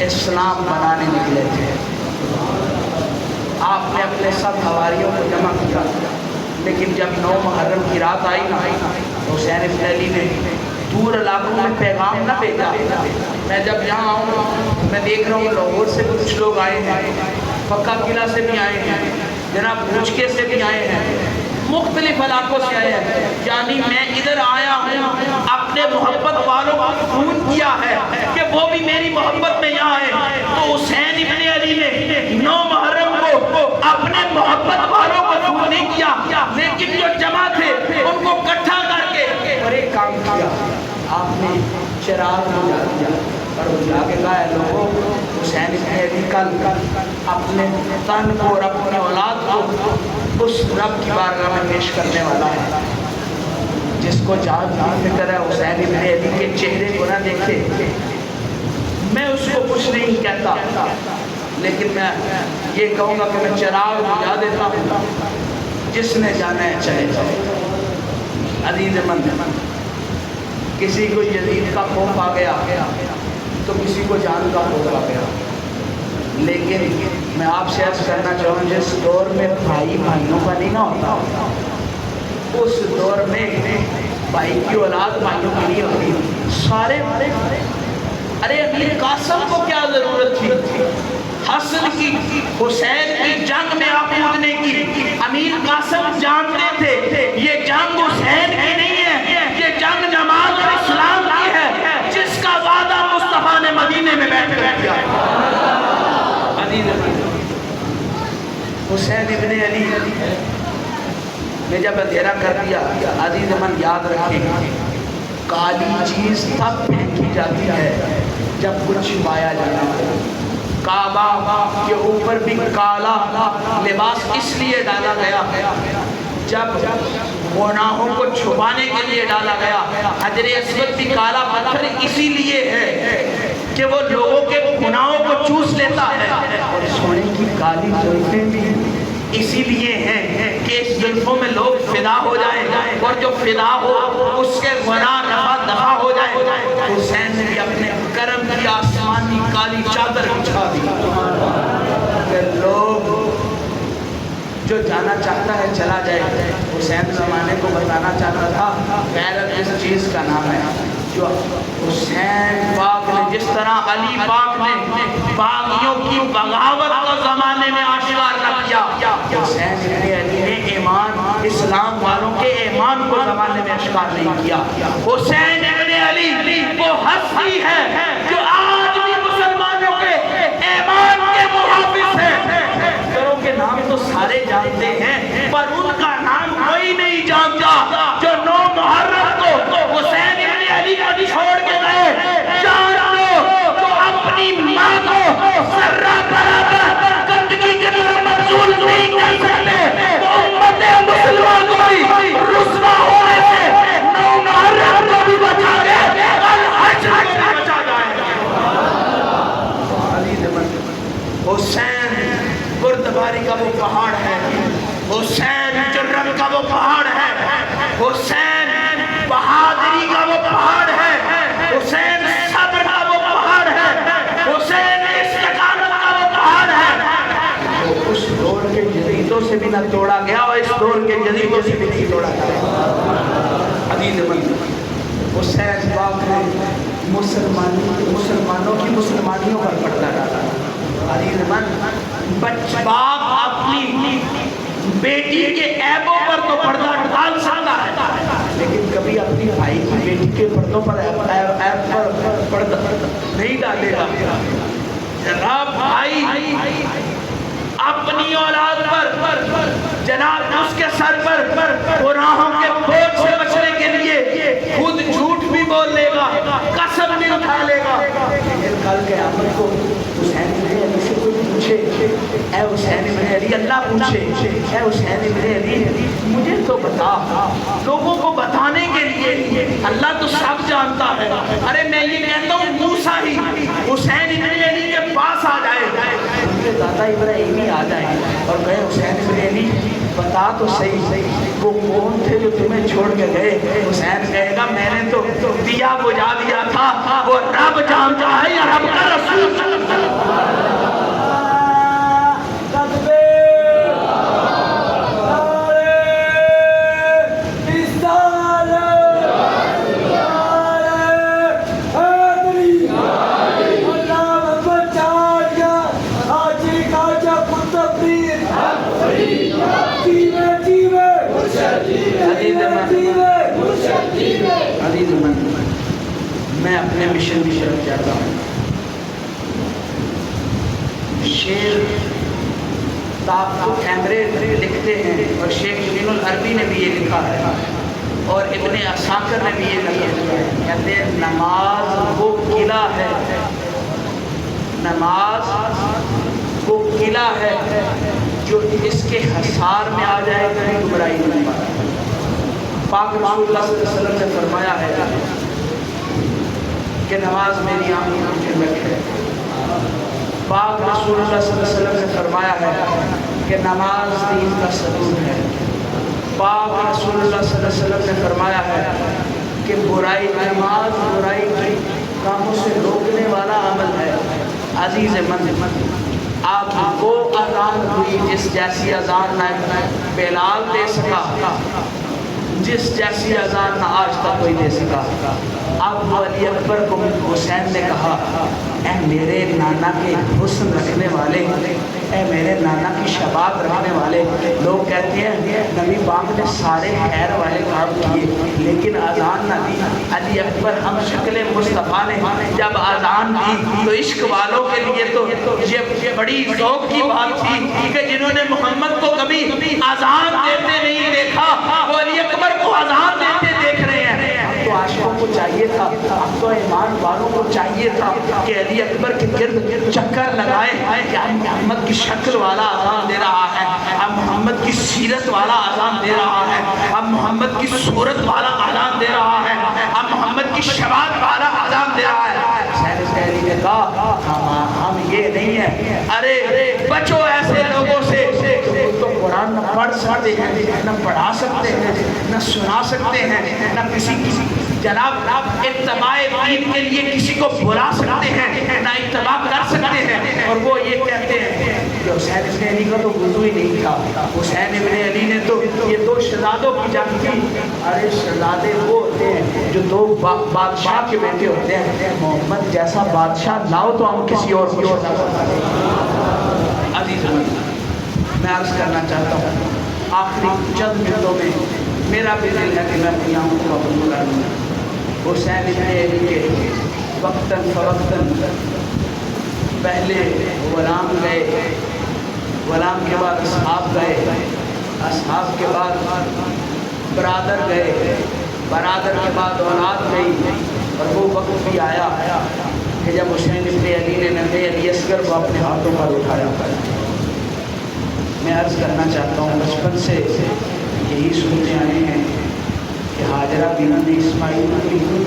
S1: اسلام بنانے نکلے تھے. آپ نے اپنے سب حواریوں کو جمع کیا لیکن جب 9 محرم کی رات آئی نا حسین ابن علی نے دور علاقوں میں پیغام نہ بھیجا. میں جب یہاں آؤں میں دیکھ رہا ہوں لاہور سے کچھ لوگ آئے ہیں پکا قلعہ سے بھی آئے ہیں جناب بھوچکے سے بھی آئے ہیں مختلف علاقوں سے آئے ہیں، یعنی میں ادھر آیا ہوں اپنے محبت والوں کو فون کیا ہے کہ وہ بھی میری محبت میں یہاں آئے، تو حسین ابن علی نے 9 محرم کو اپنے محبت والوں کو فون نہیں کیا، لیکن جو جمع تھے ان کو اکٹھا کر کے اور ایک کام کیا، آپ نے چراغ بجھا دیا اور بجھا کے کہا ہے لوگوں، حسین ابن علی کل اپنے تن کو اور اپنی اولاد کو اس رب کی بارگاہ میں پیش کرنے والا ہے جس کو جان کی فکر ہے حسین ابن علی کے چہرے کو نہ دیکھے۔ میں اس کو کچھ نہیں کہتا، لیکن میں یہ کہوں گا کہ میں چراغ بجھا دیتا ہوں، جس نے جانا ہے چلے جائے۔ عزیز من، کسی کو یزید کا خوف آ گیا تو کسی کو جان کا خوف آ گیا، لیکن میں آپ سے عرض کرنا چاہوں جس دور میں بھائی بھائیوں کا نہیں نہ ہوتا، اس دور میں بھائی کی اولاد بھائیوں کی نہیں ہوتی۔ سارے ارے امیر قاسم کو کیا ضرورت تھی حسن کی حسین کی جنگ میں آپ کودنے کی؟ امیر قاسم جانتے تھے یہ جنگ حسین کی نہیں ہے، یہ جنگ جماعت اسلام کی ہے، جس کا وعدہ مصطفیٰ نے مدینے میں بیٹھ کر کیا۔ حسین ابن علی نے جب اندھیرا کر دیا، عزیز من یاد رکھیں، کالی چیز تب پھینکی جاتی ہے جب کچھ چھپایا جاتا ہے۔ کعبہ کے اوپر بھی کالا لباس اس لیے ڈالا گیا جب گناہوں کو چھپانے کے لیے ڈالا گیا۔ حجر اسود بھی کالا پتھر اسی لیے ہے کہ وہ لوگوں کے گناہوں کو چوس لیتا ہے، اور سونے کی کالی زلفیں بھی اسی لیے ہیں کہ اس زلفوں میں لوگ فدا ہو جائیں، اور جو فدا ہو اس کے گناہ رفع دفع ہو جائے۔ حسین نے بھی اپنے کرم کی آسمانی کالی چادر بچھا دی کہ لوگ جو جانا چاہتا ہے چلا جائے۔ حسین زمانے کو بتانا چاہتا تھا غیرت اس چیز کا نام ہے جو حسین پاک نے جس طرح علی پاک نے باغیوں کی بغاوت کو زمانے میں آشکار نہ کیا، حسین ابن علی نے ایمان اسلام والوں کے ایمان کو زمانے میں آشکار نہیں کیا۔ حسین ابن علی وہ ہستی ہے جو آج بھی مسلمانوں کے ایمان کے محافظ ہے۔ کے نام تو سارے جانتے ہیں پر ان کا نام کوئی نہیں جانتا جو 9 محرم کو حسین ابن علی کو چھوڑ کے گئے۔ جان لو تو اپنی ماں کو ذرہ برابر گندگی کے اندر مبذول نہیں کر سکتے، وہ امت مسلمان کو بھی رسوا ہونے سے 9 محرم کو بھی بچا دے، الحج کو بھی بچا جائے۔ حسین بردباری کا وہ پہاڑ ہے، حسین جرم کا وہ پہاڑ ہے، حسین بہادری کا وہ پہاڑ ہے، حسین صبر کا وہ پہاڑ ہے، حسین استقامت کا وہ پہاڑ ہے۔ وہ اس دور کے جدیدوں سے بھی نہ توڑا گیا اور اس دور کے جدیدوں سے بھی نہیں توڑا گیا۔ عزیز من، حسین پاک نے مسلمانوں کی مسلمانیوں پر پردہ ڈالا۔ عزیز من، باپ اپنی بیٹی کے عیبوں پر تو پردہ ڈال سکتا ہے، لیکن کبھی اپنی بھائی کی بیٹی کے پردوں پر عیب پر پردہ نہیں ڈالے گا۔ رب بھائی اپنی اولاد پر جناب اس کے سر پر گناہوں کے بوجھ سے بچنے کے لیے خود جھوٹ بھی بول لے گا، قسم بھی اٹھا لے گا، لیکن کل قیامت کو حسین ابن علی سے کوئی پوچھے اے حسین ابن علی، اللہ پوچھے اے حسین ابن علی مجھے تو بتا، لوگوں کو بتانے کے لیے اللہ تو سب جانتا ہے۔ ارے میں یہ کہتا ہوں موسیٰ ہی حسین ابن علی کے پاس آ جائے، ان کے دادا ابراہیم ہی آ جائیں اور کہے حسین ابن علی بتا تو صحیح وہ کون تھے جو تمہیں چھوڑ کے گئے؟ حسین کہے گا میں نے تو دیا بجھا دیا تھا، وہ رب جانتا ہے یا رب کا رسول جانتا ہے۔ مشن کی طرف جاتا ہوں۔ شیر کیمرے لکھتے ہیں اور شیخ ابن العربی نے بھی یہ لکھا ہے اور ابن عساکر نے بھی یہ لکھا ہے، کہتے ہیں نماز وہ قلعہ ہے، نماز وہ قلعہ ہے جو اس کے حصار میں آ جائے کبھی گمراہی نہیں پاتا۔ پاک رسول اللہ صلی اللہ علیہ وسلم نے فرمایا ہے کہ نماز میری آنکھوں کے لکھ ہے۔ پاک رسول اللہ صلی اللہ علیہ وسلم نے فرمایا ہے کہ نماز دین کا ستون ہے۔ پاک رسول اللہ صلی اللہ علیہ وسلم نے فرمایا ہے کہ برائی نماز برائی کی کاموں سے روکنے والا عمل ہے۔ عزیز من، آپ وہ اذان ہوئی جس جیسی اذان نہ بلال دے سکا، جس جیسی اذان نہ آج تک کوئی دے سکا۔ اب علی اکبر کو حسین نے کہا، اے میرے نانا کے حسن رکھنے والے، اے میرے نانا کی شباب رکھنے والے۔ لوگ کہتے ہیں نبی پاک نے سارے خیر والے کام کیے لیکن اذان نہ دی۔ علی اکبر ہم شکل مصطفیٰ نے جب اذان دی تو عشق والوں کے لیے تو یہ بڑی ذوق کی بات تھی کہ جنہوں نے محمد کو کبھی اذان دیتے نہیں دیکھا وہ علی اکبر کو اذان دیتے دیکھ رہے ہیں۔ تو عاشقوں کو چاہیے تھا، اب تو ایمان والوں کو چاہیے تھا کہ علی اکبر کے گرد چکر لگائے کہ ہم محمد کی شکل والا اذان دے رہا ہے، ہم محمد کی سیرت والا اذان دے رہا ہے، ہم محمد کی صورت والا اذان دے رہا ہے، ہم محمد کی شباب والا اذان دے رہا ہے۔ حسین علی نے کہا ہم یہ نہیں ہیں، ارے بچو ایسے لوگوں سے تو قرآن نہ پڑھ سکتے ہیں، نہ پڑھا سکتے ہیں، نہ سنا سکتے ہیں، نہ کسی جناب اتباع دین کے لیے کسی کو بلا سکتے ہیں، نہ اتباع کر سکتے ہیں۔ اور وہ یہ کہتے ہیں کہ حسین ابن علی کا تو وضو ہی نہیں تھا، حسین ابن علی نے تو یہ دو شہزادوں کی جنگ کی۔ ارے شہزادے وہ ہوتے ہیں جو دو بادشاہ کے بیٹے ہوتے ہیں، محمد جیسا بادشاہ لاؤ تو ہم کسی اور کو عزیز میں عرض کرنا چاہتا ہوں آخری چند منٹوں میں میرا بھی دل ہے کہ میں اپنی آنکھوں کو بند کر لوں۔ حسین ابن علی کے وقتاً فوقتاً پہلے غلام گئے، غلام کے بعد اصحاب گئے، اصحاب کے بعد برادر گئے، برادر کے بعد اولاد گئی، اور وہ وقت بھی آیا کہ جب حسین ابن علی نے ننھے علی اصغر کو اپنے ہاتھوں پر اٹھایا۔ میں عرض کرنا چاہتا ہوں بچپن سے یہی سنتے آئے ہیں کہ ہاجرہ بیوی نے اسماعیل کو کیوں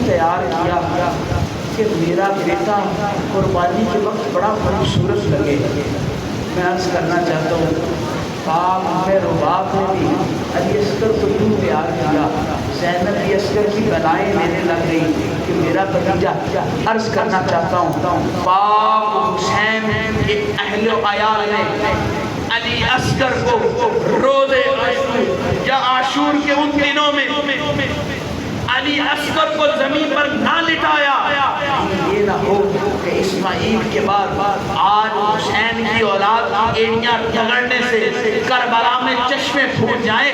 S1: تیار کیا کہ میرا بیٹا قربانی کے وقت بڑا خوبصورت لگے۔ میں عرض کرنا چاہتا ہوں پاک میں رباب نے بھی علی اصغر کو کیوں تیار کیا؟ زینب علی اصغر کی بلائیں لینے لگ گئی کہ میرا بھتیجا۔ عرض کرنا چاہتا ہوں پاک حسین کے اہل و عیال نے علی اصغر کو روزے عاشور یا عاشور کے ان دنوں میں علی اصغر کو زمین پر نہ لٹایا۔ یہ نہ ہو کہ اسماعیل کے بعد آج حسین کی اولاد ایڑیاں رگڑنے سے کربلا میں چشمے پھوٹ جائیں،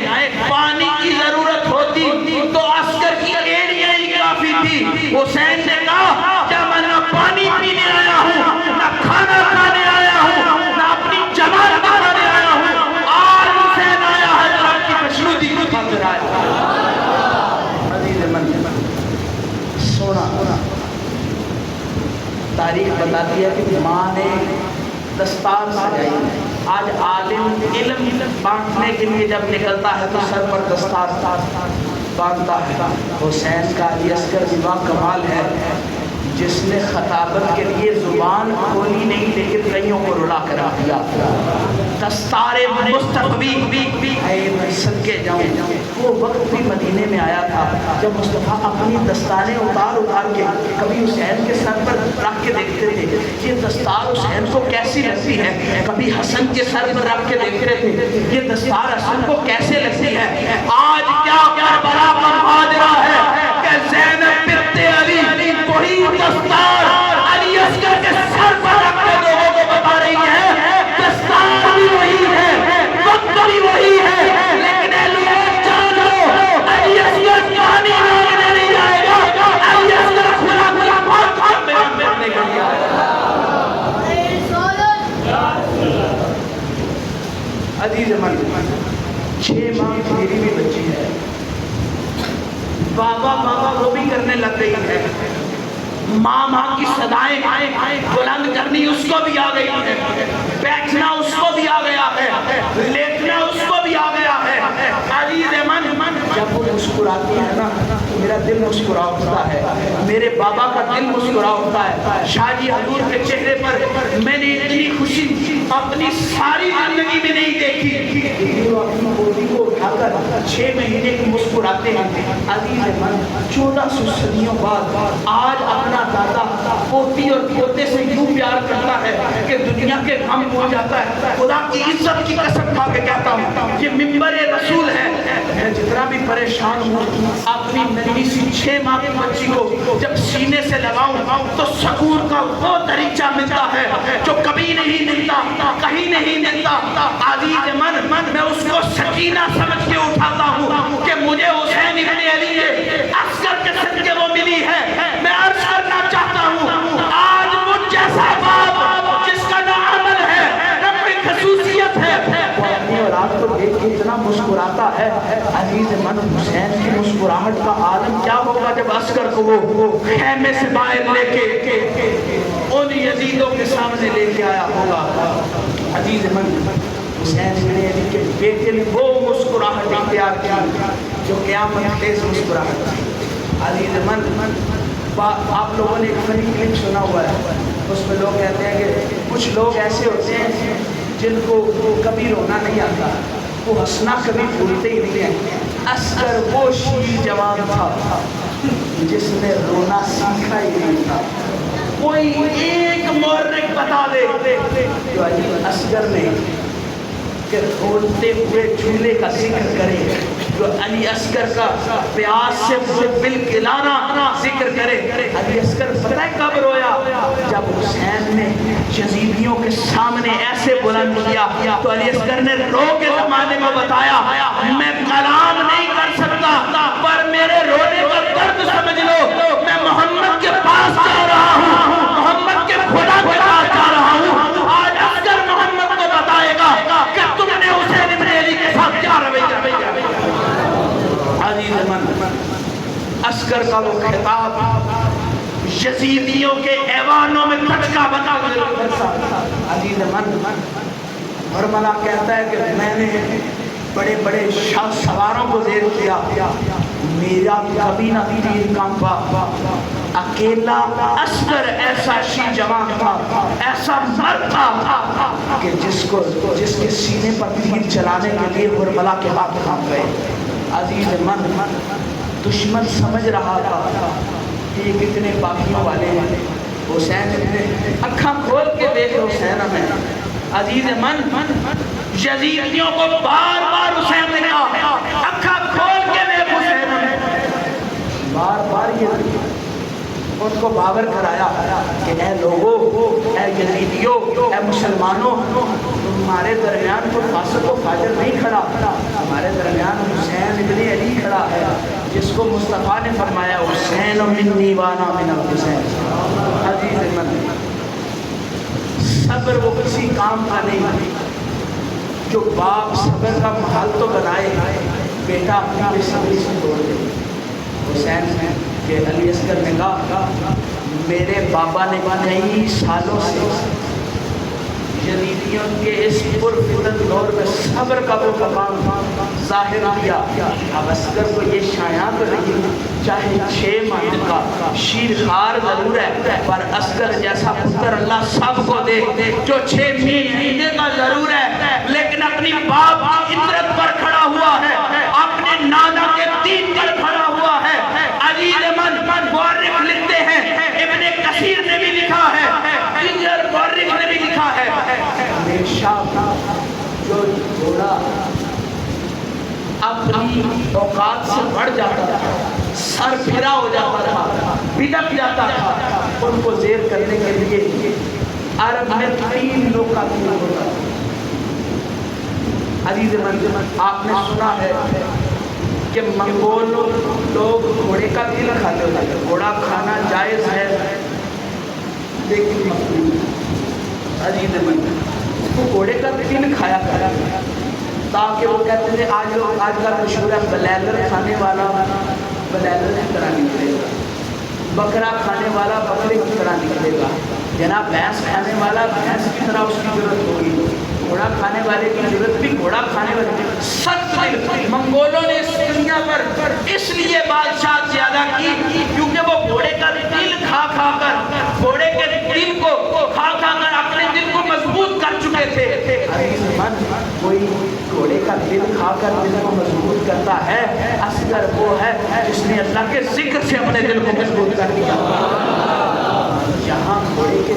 S1: پانی کی ضرورت ہوتی تو اصغر کی ایڑیاں ہی کافی تھی۔ حسین نے کہا کیا میں نہ پانی پینے آیا ہوں، نہ کھانا کھانے آیا ہوں، نہ اپنی جماعت بنانے آیا ہوں، آج حسین آیا ہے جو آپ کی خوشنودی کو خاطر آیا۔ سونا تاریخ بتاتی ہے کہ ماں نے دستار سجائی۔ آج عالم علم بانٹنے کے لیے جب نکلتا ہے تو سر پر دستار باندھتا ہے۔ حسین کا علی اصغر بھی کمال ہے جس نے خطابت کے لیے زبان کھولی نہیں لیکن کئیوں کو رلا کر دیا۔ دستار مستقبی میں صدقے جاؤں، وہ وقت بھی مدینے میں آیا تھا جب مصطفیٰ اپنی دستاریں اتار کے کبھی حسین کے سر پر رکھ کے دیکھتے تھے یہ دستار حسین کو کیسی لگتی ہے، کبھی حسن کے سر پر رکھ کے دیکھتے تھے یہ دستار حسن کو کیسے لگتی ہے۔ آج کیا کربلا کا ماجرا ہے کہ زینب بنت علی وہی دستار علی اصغر کے سر پر رکھ کے لوگوں کو بتا رہی ہے دستار بھی وہی ہے، وقت بھی وہی ہے، لیکن علی اصغر کہانی مانگنے نہیں آئے گا،
S2: ماں کی صدائیں بلند کرنی اس کو بھی آ گئی ہے، بیٹھنا اس کو بھی آ گیا ہے، لیٹنا اس کو بھی آ گیا ہے۔ عزیز من، جب وہ مسکراتی ہے نا میرا دل مسکرا اٹھتا ہے، میرے بابا کا دل مسکرا اٹھتا ہے۔ شاہ جی حضور کے چہرے پر میں نے اتنی خوشی اپنی ساری زندگی میں نہیں دیکھی۔ وہ اپنی پوتی کو اٹھا کر 6 مہینے کی مسکراتے ہیں۔ عزیز من، 1400 صدیوں بعد آج اپنا دادا پوتی اور پوتے سے یوں پیار کرتا ہے کہ دنیا کے غم بھول جاتا ہے۔ خدا کی عزت کی قسم کھا کے کہتا ہوں یہ منبر رسول ہے، میں جتنا بھی پریشان ہوں اپنی ننھی سی 6 ماہ کی بچی کو جب سینے سے لگاؤں تو سکون کا وہ دریچہ ملتا ہے جو کبھی نہیں ملتا، کہیں نہیں ملتا۔ عزیز من، میں اس کو سکینہ سمجھ کے اٹھاتا ہوں کہ مجھے حسین ابن علی کے عسکر کے صدقے وہ ملی ہے۔ میں عرض کرنا چاہتا ہوں آج مجھ جیسا باپ جس کا نہ عمل ہے نہ کوئی خصوصیت ہے، وہ اپنی اولاد کو دیکھ کے اتنا مسکراتا ہے۔ عزیز من، حسین کی مسکراہٹ کا عالم کیا ہوگا جب عسکر کو وہ خیمے سے باہر لے کے ان یزیدوں کے سامنے لے کے آیا ہوگا۔ عزیز من، حسین ابن علی کے بیٹے نے وہ مسکراہٹ اختیار کی جو قیامت خیز مسکراہٹ تھی۔ عزیز من، آپ لوگوں نے ایک فنی کلپ سنا ہوا ہے، اس میں لوگ کہتے ہیں کہ کچھ لوگ ایسے ہوتے ہیں جن کو کبھی رونا نہیں آتا، وہ ہنسنا کبھی بھولتے ہی نہیں ہیں۔ عسکر وہ شیر جوان تھا جس نے رونا سیکھا ہی نہیں تھا۔ کوئی ایک مورخ بتا دے جو علی اصغر نے کہ روتے ہوئے چولہے کا ذکر کرے، جو علی اصغر کا پیاس سے بل کلانا ذکر کرے۔ علی اصغر پتہ ہے کب رویا؟ جب حسین نے یزیدیوں کے سامنے ایسے بلند کیا تو علی اصغر نے رو کے زمانے میں بتایا میں کلام نہیں کر سکتا پر میرے رونے کا درد سمجھ لو، میں محمد کے پاس جا رہا ہوں، محمد کے خدا کے پاس جا رہا ہوں۔ آج اصغر محمد کو بتائے گا کہ تم نے حسین ابن علی کے ساتھ کیا رویہ۔ عزیز من، اصغر کا وہ خطاب یزیدیوں کے ایوانوں میں لچکا بنا گیا۔ عزیز من، حرملہ کہتا ہے کہ میں نے بڑے بڑے شاہ سواروں کو زیر کیا، میرا کبھی نہ تیر کانپا۔ اکیلا اصغر ایسا شیر جوان تھا، ایسا مرد تھا کہ جس کے سینے پر تیر چلانے کے لیے حرملہ کے ہاتھ کانپ گئے۔ عزیز من، دشمن سمجھ رہا تھا کہ یہ کتنے باقیوں والے ہیں۔ حسین نے اکھاں کھول کے دیکھ حسین ہمیں۔ عزیز من، یزیدیوں کو بار بار حسین نے کہا اکھاں کھول کے دیکھ حسین ہمیں، بار بار یہ ان کو باور کرایا کہ اے لوگو، اے یزیدیو، اے مسلمانوں، تمہارے درمیان کوئی فاسق و فاجر نہیں کھڑا، ہمارے درمیان حسین ابن علی کھڑا ہے جس کو مصطفیٰ نے فرمایا حسین منی وانا من الحسین۔ عزیز من، صبر وہ کسی کام کا نہیں جو باپ صبر کا محل تو بنائے بیٹا اپنی بے صبری سے توڑ دے۔ حسین کہ علی اصغر نے کہا میرے بابا نے کئی سالوں سے یزیدیوں کے اس پرفتن دور میں صبر کا وہ مقام ظاہر کیا۔ اب اصغر کو یہ شایع تو نہیں، چاہے 6 ماہ کا شیرخوار ضرور ہے پر اصغر جیسا پتر اللہ سب کو دے جو 6 مہینے کا ضرور ہے لیکن اپنی باپ کی عزت پر کھڑا ہوا ہے، اپنے نانا کے دین پر کھڑا ہوا ہے۔ عزیز من، مورخ لکھتے ہیں، ابن کثیر نے بھی لکھا ہے، دیگر مورخ نے بھی لکھا ہے، ہمیشہ جو گھوڑا اپنی اوقات سے بڑھ جاتا تھا، سر پھرا ہو جاتا تھا، بھٹک جاتا تھا، ان کو زیر کرنے کے لیے عرب میں 3 لوگ کا دور ہوتا تھا۔ عزیز من، آپ نے سنا ہے کہ منگول لوگ گھوڑے کا دل کھاتے ہوتے ہیں، گھوڑا کھانا جائز ہے لیکن مقبول۔ عزیز من، وہ گھوڑے کا دل کھایا کرا تاکہ وہ کہتے تھے آج کا مشہور ہے بلیلر کھانے والا بلیلر کی طرح نکلے گا۔ بکرا کھانے والا بکرے کی طرح نکلے گا، جناب بھینس کھانے والا بھینس کی طرح اس کی ضرورت ہوگی، گھوڑا کھانے والے کی ضرورت بھی گھوڑا کھانے والے کی۔ سخت دل منگولوں نے اس دنیا پر اس لیے بادشاہ زیادہ کی کیونکہ وہ گھوڑے کا دل کھا کھا کر، گھوڑے کے دل کو کھا کھا کر اپنے دل کو مضبوط کر چکے تھے۔ عزیز من، کوئی گھوڑے کا دل کھا کر دل کو مضبوط کرتا ہے، اصغر وہ ہے جس نے اللہ کے ذکر سے اپنے دل کو مضبوط کر دیا۔ جہاں گھوڑے کے،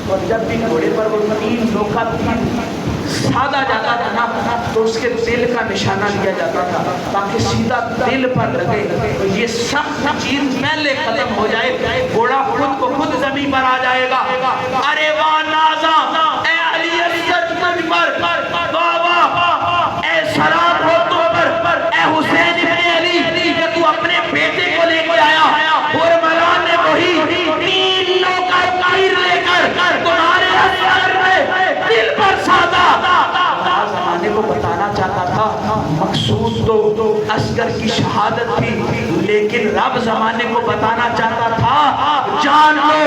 S2: اور جب بھی گھوڑے پر وہ تین لوکا سادہ جاتا تھا نا تو اس کے دل کا نشانہ لیا جاتا تھا تاکہ سیدھا دل پر لگے، تو یہ سخت چیز پہلے ختم ہو جائے، گھوڑا خود کو خود زمین پر آ جائے گا۔ ارے واہ نازا، اے علی اصغر تجھ پر، واہ واہ، اے سلام ہو تو پر، اے حسین ابن علی کہ تو اپنے بیٹے کو لے کے آیا، اور ملان نے وہی تین لوکا تیر لے کر تمہارے اصغر میں دل پر سادہ زمانے کو بتانا چاہتا تھا۔ مقصود تو اصغر کی شہادت تھی، لیکن رب زمانے کو بتانا چاہتا تھا جان لو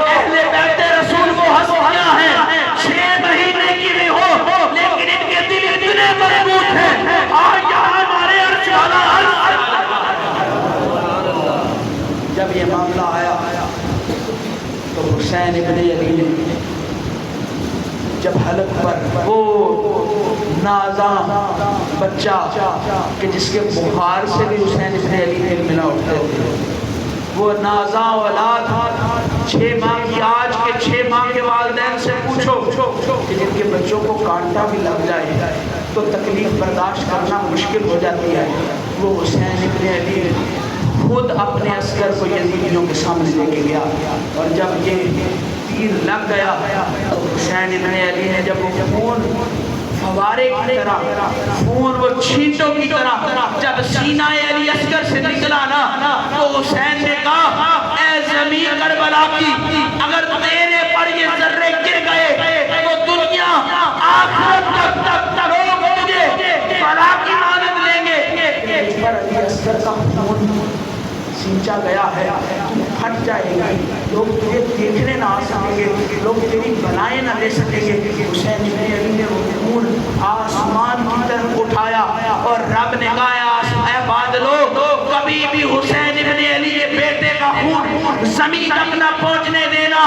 S2: اہل بیت رسول کو ہستیاں ہیں، 6 مہینے کی بھی ہو لیکن ان کے دل اتنے مضبوط ہیں۔ آج یہاں ہمارے عرش والا جب یہ معاملہ آیا تو حسین ابن علی نے جب حلق پر وہ نازاں بچہ کہ جس کے بخار سے بھی حسین ابن علی دل ملا اٹھتے تھے، وہ نازاں اولاد 6 ماہ کی، آج کے 6 ماہ کے والدین سے پوچھو کہ جن کے بچوں کو کانٹا بھی لگ جائے تو تکلیف برداشت کرنا مشکل ہو جاتی ہے، وہ حسین ابن علی خود اپنے اصغر کو یزیدیوں کے سامنے لے کے گیا، اور جب یہ تیر لگ گیا تو حسین ابن علی نے جب وہ خون فوارے کی طرح، خون وہ چھینٹوں کی طرح جب سینہ علی اصغر سے نکلا نا تو حسین نے کہا اے زمین کربلا کی، اگر تیرے پر یہ ذرے گر گئے تو دنیا آخرت تک لوگ مجھے بلا کی مانند لیں گے۔ اس پر علی اصغر کا خون سینچا گیا ہے، تو پھٹ جائے گی، لوگ تجھے دیکھنے نہ آ سکیں گے، لوگ تیری بلائیں نہ لے سکیں گے۔ حسین ابن علی نے وہ خون آسمان کی طرف اٹھایا اور رب نے کہا اے بادلو کبھی بھی حسین ابن علی کے بیٹے کا خون زمین تک نہ پہنچنے دینا،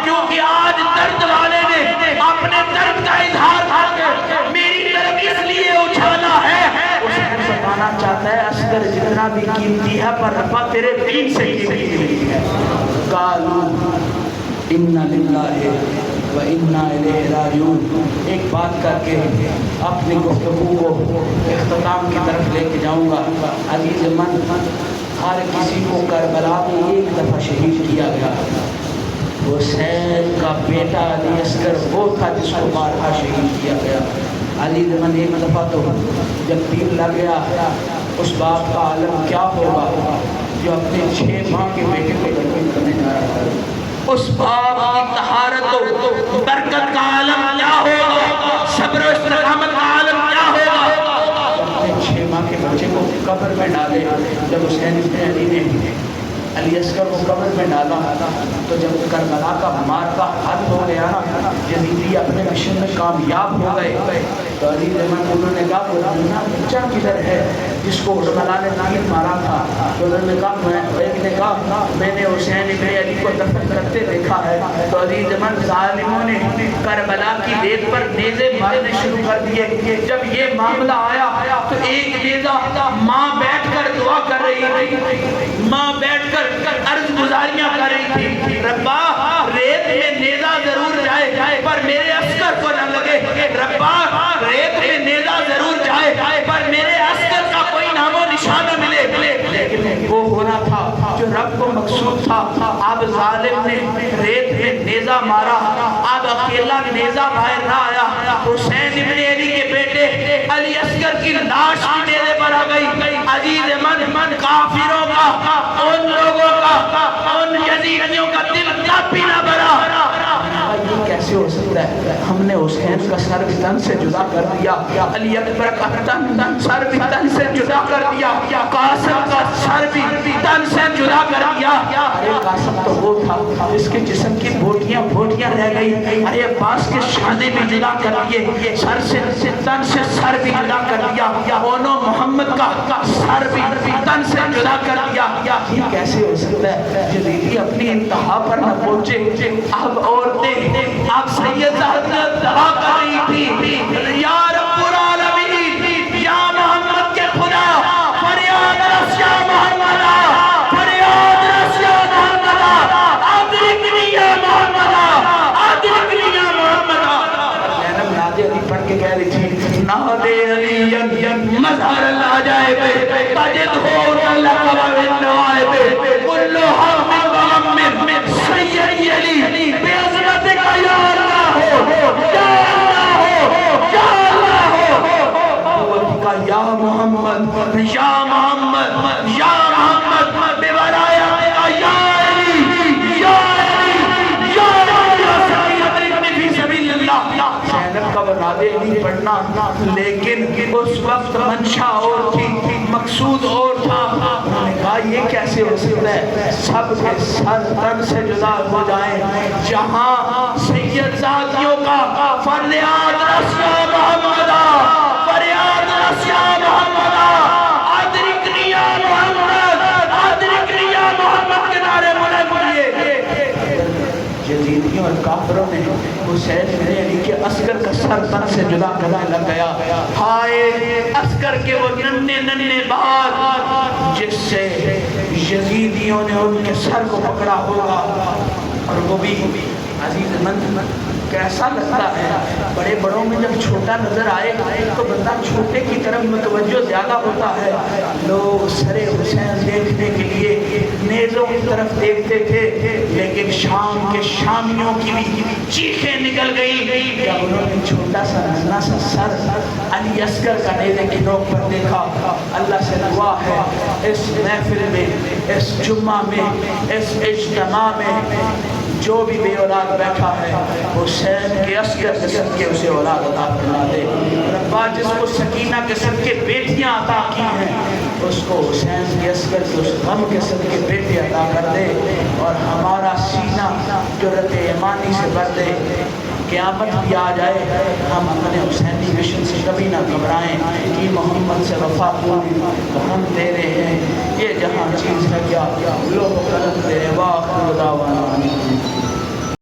S2: کیونکہ آج درد والے نے اپنے درد کا اظہار کر کے میری طرف اس لیے اچھالا ہے۔ حسین بتانا چاہتا ہے اصغر جتنا بھی قیمتی ہے پر ربا تیرے دین سے قیمتی نہیں ہے۔ قالوا انا للہ و انا الیہ راجعون۔ ایک بات کر کے اپنی گفتگو کو اختتام کی طرف لے کے جاؤں گا۔ عزیز من، ہر کسی کو کربلا میں ایک دفعہ شہید کیا گیا، حسین کا بیٹا علی اصغر وہ تھا جس کو بارہا شہید کیا گیا۔ علی زمن ایک دفعہ تو جب تیر لگ گیا، اس باپ کا عالم کیا ہوگا جو اپنے 6 ماہ کے بیٹے کو دفن کرنے جا رہا ہے؟ اس باپ کی طہارت و برکت کا عالم کیا ہوگا؟ صبر و استقامت کا عالم کیا ہوگا؟ اپنے 6 ماہ کے بچے کو قبر میں ڈالے، جب حسین ابن علی نے علی اصغر کو قبر میں ڈالا تو جب کربلا کا مارکا حل ہو گیا نا، یزیدی اپنے مشن میں کامیاب ہو گئے، تو علی رحمت انہوں نے کہا وہ نمونہ بچہ کدھر ہے جس کو کربلا نے تیر مارا تھا؟ تو انہوں نے کہا، ایک نے کہا میں نے حسین ابن علی کو دفن کرتے دیکھا ہے۔ تو علی رحمت ظالموں نے کربلا کی ریت پر نیزے مارنے شروع کر دیے۔ جب یہ معاملہ آیا تو ایک نیزہ ماں بیٹھ کر دعا کر رہی تھی، ماں بیٹھ کر عرض گزاریاں کر رہی تھی، ربا ریت میں نیزہ ضرور جائے پر میرے اصغر کو نہ لگے، ربا ریت میں نیزہ ضرور جائے پر میرے اصغر کا کوئی نام و نشان نہ ملے۔ لیکن وہ ہونا تھا جو رب کو مقصود تھا۔ اب ظالم نے ریت میں نیزہ مارا، اب اکیلا نیزہ باہر نہ آیا، حسین ابن علی کے بیٹے علی اصغر کی لاش بھی نیزے پر آ گئی۔ عزیز من، کافروں کا، ان لوگوں کا، ان یزیدیوں کا دل تب بھی نہ بھرا۔ یہ کیسے کیسے ہو سکتا ہے؟ ہم نے حسین کا سر بھی تن سے جدا کر دیا، علی اکبر کا سر بھی تن سے جدا کر دیا، قاسم کا سر بھی تن سے جدا کر دیا۔ ارے قاسم تو وہ تھا جس کے جسم کی بوٹیاں بوٹیاں رہ گئی، ارے عباس کے شانے بھی جدا کر دیے، سر سے تن سے سر بھی جدا کر دیا، اونو محمد کا سر بھی تن سے جدا کر دیا۔ یہ کیسے ہو سکتا ہے؟ یزیدی اپنی انتہا پر نہ پہنچے، اب عورتیں اب سید زہرا دعا کر رہی تھی، یا رب العالمین، یا محمد کے خدا، فریاد رس یا محمد، فریاد رس یا محمد، ادرکنی یا محمد، ادرکنی یا محمد۔ زینب ناد علی پڑھ کے کہہ رہی تھی، ناد علی مظہر العجائب تجد ہو لقب النوائب کل حق وغم سید علی بے عظمت کا یا اللہ ہو، یا اللہ ہو، یا اللہ ہو، کا یا محمد، یا محمد، یا محمد، بے ورایا یا علی، یا علی، یا علی فی سبیل اللہ۔ زینب کا ناد علی پڑھنا، لیکن اس وقت منشا اور تھی، مقصود اور تھا۔ انہوں نے کہا یہ کیسے ہو سکتا ہے؟ سب کے سر تن سے جدا ہو جائیں، جہاں سید ذاتیوں کا فریاد رس یا محمد، فریاد رس یا محمد، ادرکنی یا محمد، ادرکنی یا محمد کے نعرے بلند کیے۔ یزیدیوں اور کافروں نے حسین بن علی کے عسکر کا سر تن سے جدا کرنے لگ گیا۔ ہائے عسکر کے وہ ننھے ننھے بال جس سے یزیدیوں نے ان کے سر کو پکڑا ہوگا، اور وہ بھی عزیز مند کیسا لگتا ہے؟ بڑے بڑوں میں جب چھوٹا نظر آئے تو بندہ چھوٹے کی طرف متوجہ زیادہ ہوتا ہے۔ لوگ سر حسین دیکھنے کے لیے نیزوں کی طرف دیکھتے تھے، لیکن شام کے شامیوں کی بھی چیخیں نکل گئی جب انہوں نے چھوٹا سا ننھا سا سر علی اصغر کا نیزے کی نوک پر دیکھا۔ اللہ سے دعا ہے اس محفل میں، اس جمعہ میں، اس اجتماع میں جو بھی بے اولاد بیٹھا ہے، حسین کے عسکر کے صدقے اسے اولاد عطا فرما دے۔ ربا جس کو سکینہ کے صدقے بیٹیاں عطا کی ہیں، اس کو حسین کے عسکر کے اس غم کے صدقے بیٹے عطا کر دے، اور ہمارا سینہ جرأت ایمانی سے بھر دے۔ قیامت بھی آ جائے، ہم اپنے حسینی مشن سے کبھی نہ گھبرائیں کہ محمد سے وفا پوری تو ہم تیرے ہیں، یہ جہاں چیز ہے کیا لوگ قلم تیرے، واخر دعوانا